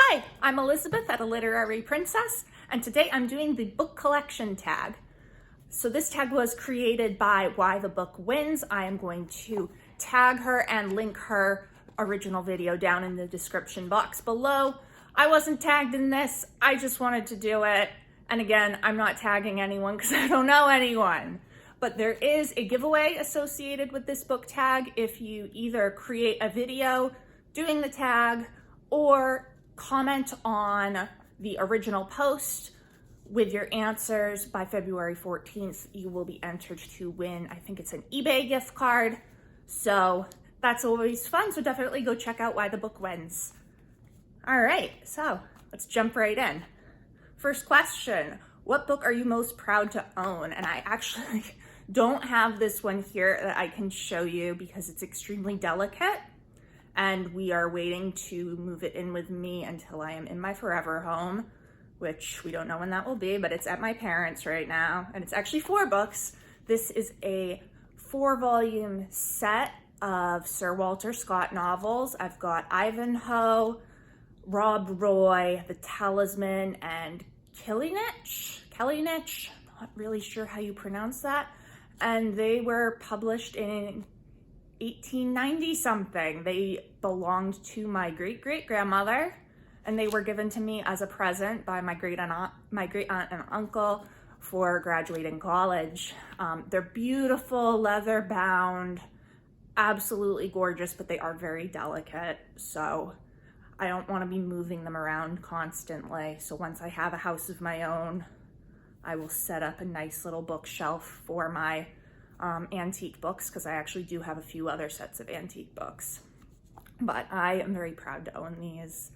Hi, I'm Elizabeth at A Literary Princess, and today I'm doing the book collection tag. So this tag was created by Why the Book Wins. I am going to tag her and link her original video down in the description box below. I wasn't tagged in this, I just wanted to do it. And again, I'm not tagging anyone because I don't know anyone. But there is a giveaway associated with this book tag if you either create a video doing the tag or comment on the original post with your answers by February 14th. You will be entered to win, I think it's an eBay gift card. So that's always fun. So definitely go check out Why the Book Wins. All right, so let's jump right in. First question, what book are you most proud to own? And I actually don't have this one here that I can show you because it's extremely delicate. And we are waiting to move it in with me until I am in my forever home, which we don't know when that will be, but it's at my parents' right now. And it's actually 4 books. This is a 4-volume set of Sir Walter Scott novels. I've got Ivanhoe, Rob Roy, The Talisman, and Killinich. Not really sure how you pronounce that. And they were published in 1890 something. They belonged to my great-great-grandmother, and they were given to me as a present by my great aunt and uncle for graduating college. They're beautiful, leather bound, absolutely gorgeous, but they are very delicate. So I don't want to be moving them around constantly. So once I have a house of my own, I will set up a nice little bookshelf for my antique books, because I actually do have a few other sets of antique books. But I am very proud to own these.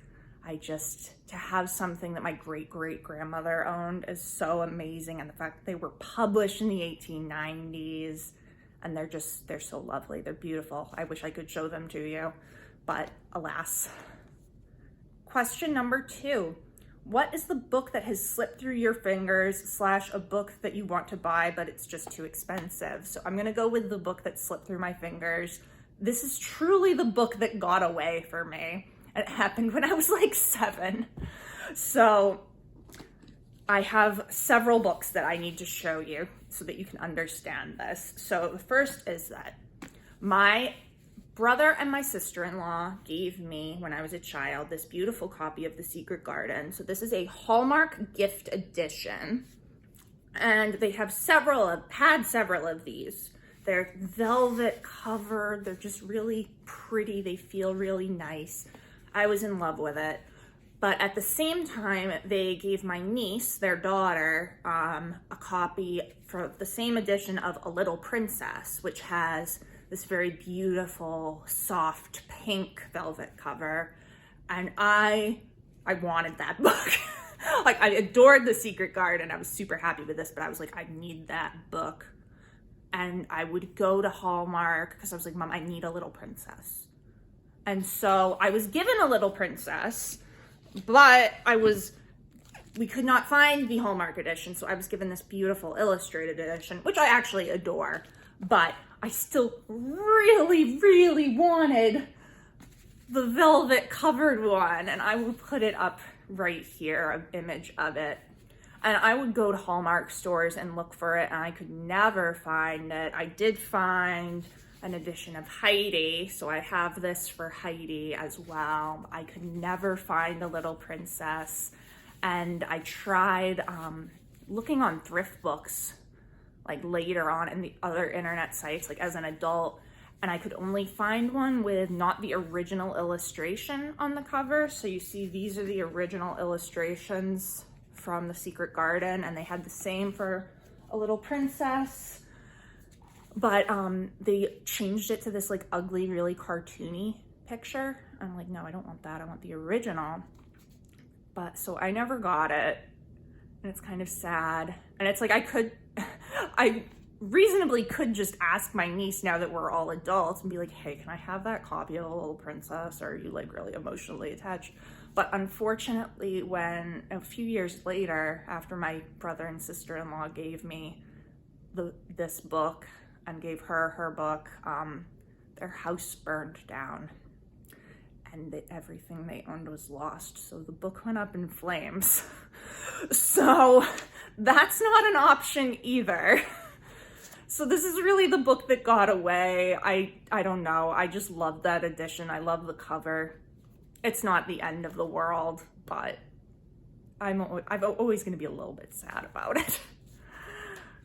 To have something that my great-great-grandmother owned is so amazing. And the fact that they were published in the 1890s, and they're so lovely. They're beautiful. I wish I could show them to you, but alas. Question number 2. What is the book that has slipped through your fingers / a book that you want to buy, but it's just too expensive? So I'm gonna go with the book that slipped through my fingers. This is truly the book that got away for me. It happened when I was like 7. So I have several books that I need to show you so that you can understand this. So the first is that my brother and my sister-in-law gave me, when I was a child, this beautiful copy of The Secret Garden. So this is a Hallmark gift edition, and they have had several of these. They're velvet covered. They're just really pretty. They feel really nice. I was in love with it. But at the same time, they gave my niece, their daughter, a copy for the same edition of A Little Princess, which has this very beautiful, soft pink velvet cover. And I wanted that book. Like, I adored The Secret Garden. I was super happy with this, but I was like, I need that book. And I would go to Hallmark because I was like, Mom, I need A Little Princess. And so I was given A Little Princess, but we could not find the Hallmark edition. So I was given this beautiful illustrated edition, which I actually adore, but I still really, really wanted the velvet covered one, and I would put it up right here, an image of it. And I would go to Hallmark stores and look for it, and I could never find it. I did find an edition of Heidi, so I have this for Heidi as well. I could never find A Little Princess, and I tried looking on thrift books like later on in the other internet sites, like as an adult, and I could only find one with not the original illustration on the cover. So you see, these are the original illustrations from The Secret Garden, and they had the same for A Little Princess, but they changed it to this like ugly, really cartoony picture. I'm like, no, I don't want that. I want the original. But so I never got it, and it's kind of sad. And it's like, I reasonably could just ask my niece, now that we're all adults, and be like, hey, can I have that copy of A Little Princess? Or are you like really emotionally attached? But unfortunately, when a few years later, after my brother and sister-in-law gave me this book and gave her book, their house burned down. and everything they owned was lost. So the book went up in flames. So that's not an option either. So this is really the book that got away. I don't know. I just love that edition. I love the cover. It's not the end of the world, but I'm always going to be a little bit sad about it.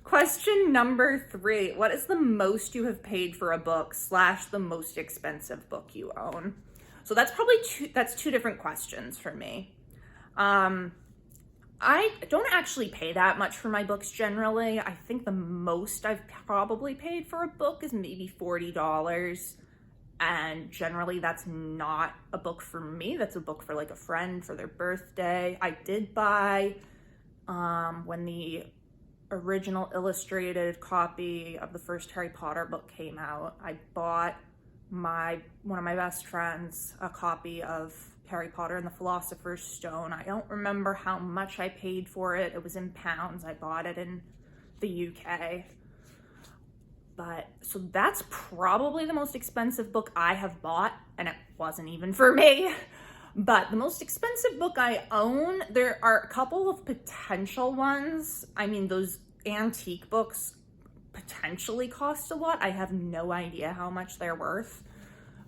Question number 3. What is the most you have paid for a book / the most expensive book you own? So that's probably two different questions for me. I don't actually pay that much for my books generally. I think the most I've probably paid for a book is maybe $40. And generally that's not a book for me. That's a book for like a friend for their birthday. I did buy, when the original illustrated copy of the first Harry Potter book came out, I bought one of my best friends a copy of Harry Potter and the Philosopher's Stone. I don't remember how much I paid for it. It was in pounds. I bought it in the UK. But so that's probably the most expensive book I have bought, and it wasn't even for me. But the most expensive book I own, there are a couple of potential ones. I mean, those antique books potentially cost a lot. I have no idea how much they're worth.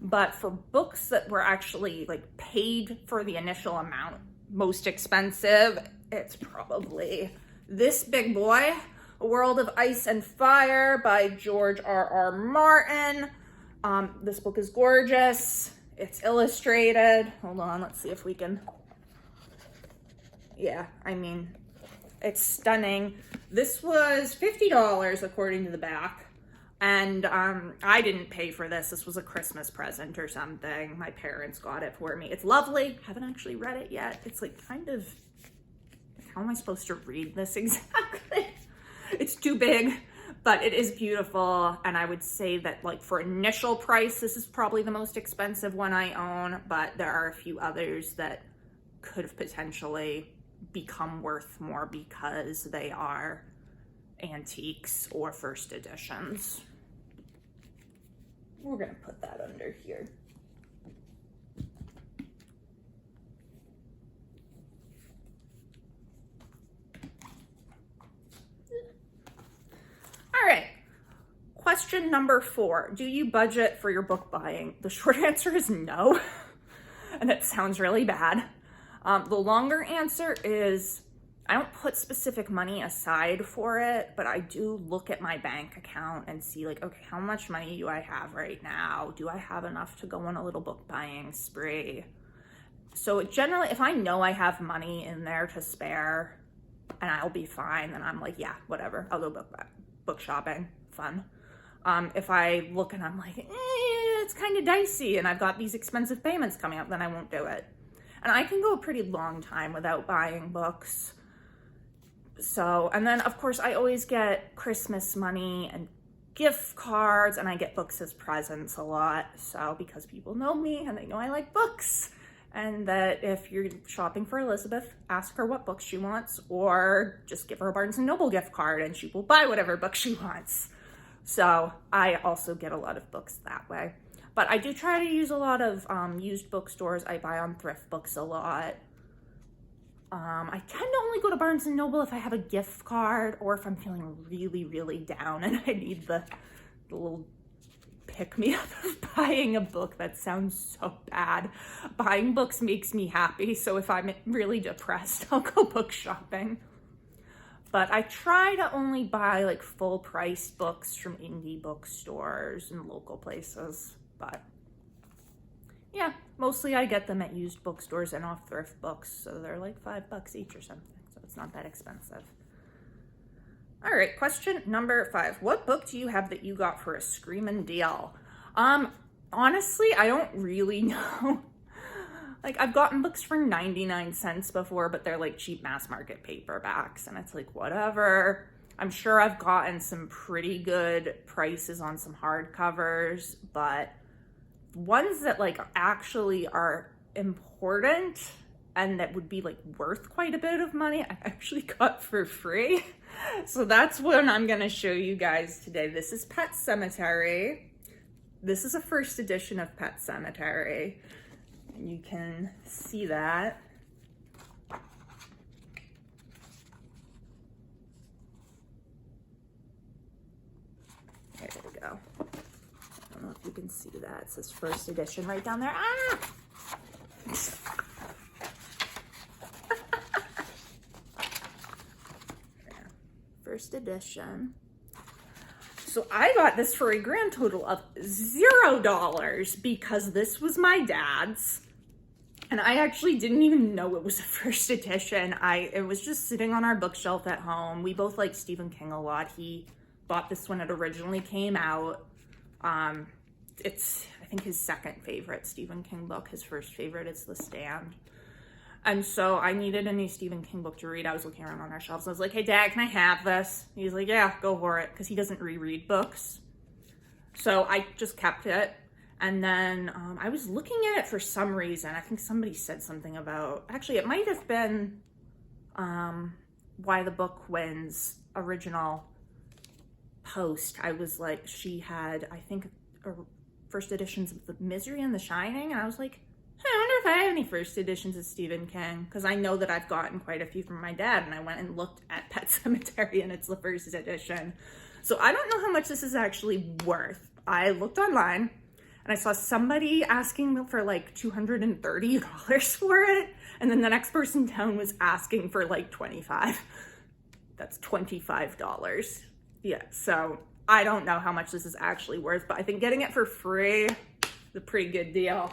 But for books that were actually like paid for the initial amount, most expensive, it's probably this big boy, A World of Ice and Fire by George R.R. Martin. This book is gorgeous. It's illustrated. Hold on, let's see if we can. Yeah, I mean, it's stunning. This was $50 according to the back. And I didn't pay for this. This was a Christmas present or something. My parents got it for me. It's lovely. Haven't actually read it yet. It's like kind of, how am I supposed to read this exactly? It's too big, but it is beautiful. And I would say that like for initial price, this is probably the most expensive one I own, but there are a few others that could have potentially become worth more because they are antiques or first editions. We're gonna put that under here. All right, question number 4. Do you budget for your book buying? The short answer is no, and it sounds really bad. The longer answer is I don't put specific money aside for it, but I do look at my bank account and see like, okay, how much money do I have right now? Do I have enough to go on a little book buying spree? So generally, if I know I have money in there to spare and I'll be fine, then I'm like, yeah, whatever, I'll go book shopping, fun. If I look and I'm like, it's kind of dicey and I've got these expensive payments coming up, then I won't do it. And I can go a pretty long time without buying books. So, and then of course I always get Christmas money and gift cards, and I get books as presents a lot. So because people know me and they know I like books, and that if you're shopping for Elizabeth, ask her what books she wants, or just give her a Barnes & Noble gift card and she will buy whatever book she wants. So I also get a lot of books that way. But I do try to use a lot of used bookstores. I buy on thrift books a lot. I tend to only go to Barnes & Noble if I have a gift card or if I'm feeling really, really down and I need the little pick-me-up of buying a book. That sounds so bad. Buying books makes me happy, so if I'm really depressed, I'll go book shopping. But I try to only buy like full-priced books from indie bookstores and local places. But yeah, mostly I get them at used bookstores and off thrift books, so they're like $5 each or something, so it's not that expensive. All right, question number 5. What book do you have that you got for a screamin' deal? Honestly, I don't really know. Like, I've gotten books for 99 cents before, but they're like cheap mass market paperbacks, and it's like, whatever. I'm sure I've gotten some pretty good prices on some hardcovers, but ones that like actually are important and that would be like worth quite a bit of money, I actually got for free. So that's what I'm gonna show you guys today. This is Pet Sematary. This is a first edition of Pet Sematary. And you can see that. There we go. I don't know if you can see that. It says first edition right down there. Ah! First edition. So I got this for a grand total of $0 because this was my dad's. And I actually didn't even know it was a first edition. It was just sitting on our bookshelf at home. We both like Stephen King a lot. He bought this when it originally came out. It's, I think, his second favorite Stephen King book. His first favorite is The Stand. And so I needed a new Stephen King book to read. I was looking around on our shelves. I was like, hey, Dad, can I have this? He's like, yeah, go for it. Because he doesn't reread books. So I just kept it. And then I was looking at it for some reason. I think somebody said something about, actually, it might have been Why the Book Wins original post. I was like, she had, I think, first editions of The Misery and The Shining. And I was like, I wonder if I have any first editions of Stephen King, because I know that I've gotten quite a few from my dad, and I went and looked at Pet Sematary, and it's the first edition. So I don't know how much this is actually worth. I looked online, and I saw somebody asking for like $230 for it, and then the next person down was asking for like $25. That's $25. Yeah, so I don't know how much this is actually worth, but I think getting it for free is a pretty good deal.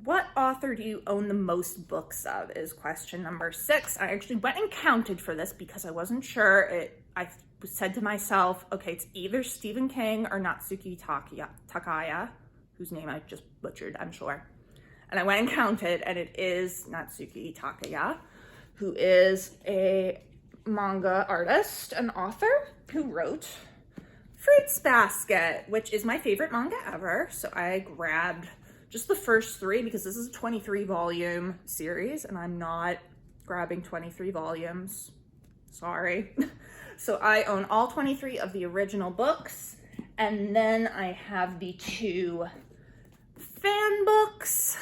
What author do you own the most books of is question number 6. I actually went and counted for this because I wasn't sure. I said to myself, okay, it's either Stephen King or Natsuki Takaya, whose name I just butchered, I'm sure. And I went and counted, and it is Natsuki Takaya, who is a manga artist, an author who wrote Fruits Basket, which is my favorite manga ever. So I grabbed just the first 3 because this is a 23 volume series and I'm not grabbing 23 volumes. Sorry. So I own all 23 of the original books, and then I have the 2 fan books,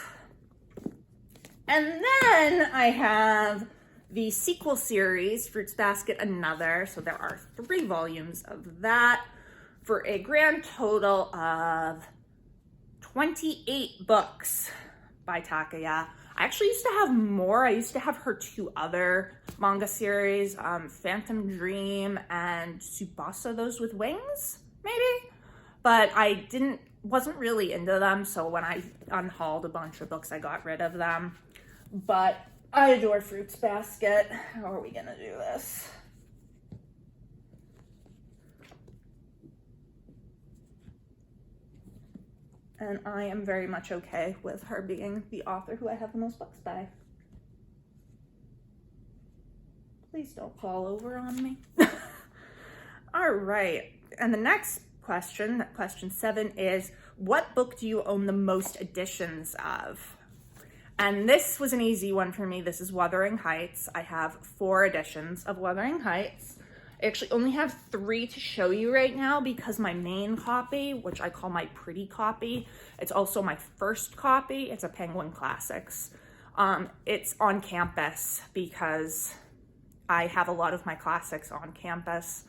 and then I have the sequel series, Fruits Basket Another. So there are 3 volumes of that for a grand total of 28 books by Takaya. I actually used to have more. I used to have her 2 other manga series, Phantom Dream and Tsubasa Those with Wings, maybe? But I wasn't really into them, so when I unhauled a bunch of books, I got rid of them. But I adore Fruits Basket. How are we gonna do this? And I am very much okay with her being the author who I have the most books by. Please don't fall over on me. All right, and the next question, question 7, is what book do you own the most editions of? And this was an easy one for me. This is Wuthering Heights. I have 4 editions of Wuthering Heights. I actually only have 3 to show you right now because my main copy, which I call my pretty copy, it's also my first copy. It's a Penguin Classics. It's on campus because I have a lot of my classics on campus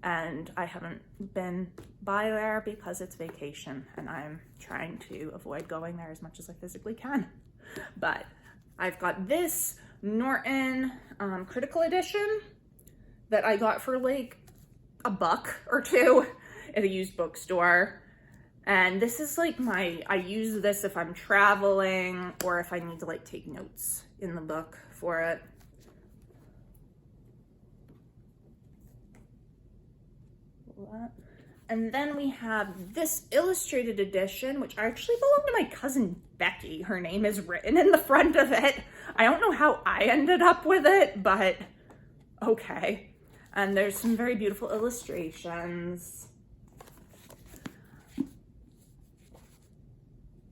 and I haven't been by there because it's vacation and I'm trying to avoid going there as much as I physically can. But I've got this Norton Critical Edition that I got for like $1 or $2 at a used bookstore. And this is like I use this if I'm traveling or if I need to like take notes in the book for it. And then we have this illustrated edition, which actually belonged to my cousin Becky. Her name is written in the front of it. I don't know how I ended up with it, but okay. And there's some very beautiful illustrations.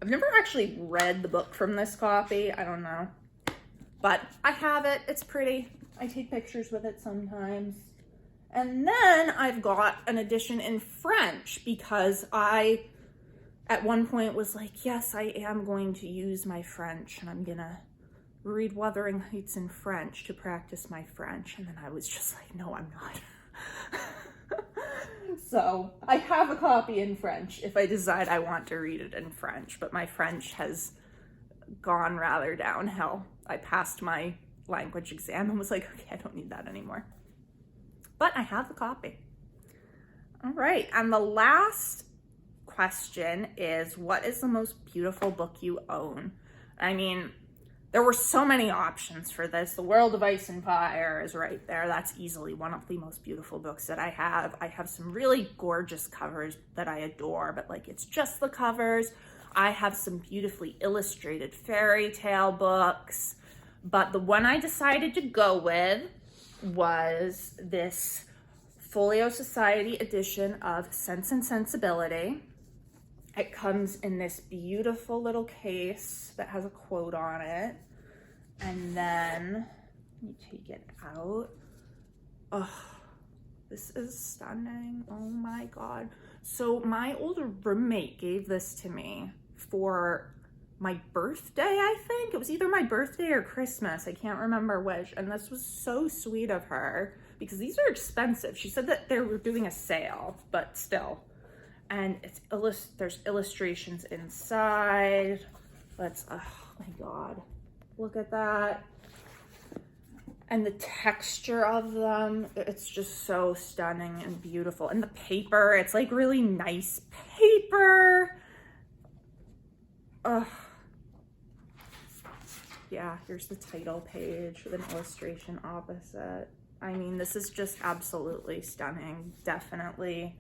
I've never actually read the book from this copy. I don't know. But I have it. It's pretty. I take pictures with it sometimes. And then I've got an edition in French because I at one point was like, yes, I am going to use my French and I'm gonna read Wuthering Heights in French to practice my French. And then I was just like, no, I'm not. So I have a copy in French if I decide I want to read it in French, but my French has gone rather downhill. I passed my language exam and was like, okay, I don't need that anymore. But I have the copy. All right, and the last question is, what is the most beautiful book you own? I mean, there were so many options for this. The World of Ice and Fire is right there. That's easily one of the most beautiful books that I have. I have some really gorgeous covers that I adore, but like, it's just the covers. I have some beautifully illustrated fairy tale books, but the one I decided to go with was this Folio Society edition of Sense and Sensibility. It comes in this beautiful little case that has a quote on it. And then, let me take it out. Oh, this is stunning. Oh my God. So my older roommate gave this to me for my birthday, I think. It was either my birthday or Christmas. I can't remember which. And this was so sweet of her because these are expensive. She said that they were doing a sale, but still. And it's there's illustrations inside. Let's, oh my God, look at that. And the texture of them, it's just so stunning and beautiful. And the paper, it's like really nice paper. Ugh. Yeah, here's the title page with an illustration opposite. I mean, this is just absolutely stunning. Definitely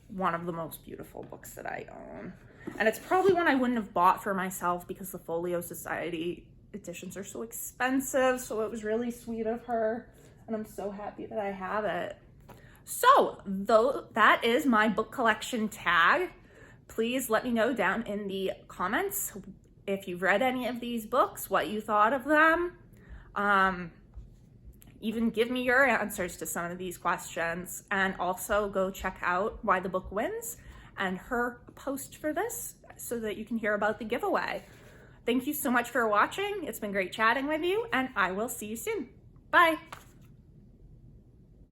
one of the most beautiful books that I own. And it's probably one I wouldn't have bought for myself because the Folio Society editions are so expensive. So it was really sweet of her. And I'm so happy that I have it. So that is my book collection tag. Please let me know down in the comments if you've read any of these books, what you thought of them. Even give me your answers to some of these questions, and also go check out Why the Book Wins and her post for this so that you can hear about the giveaway. Thank you so much for watching. It's been great chatting with you, and I will see you soon. Bye.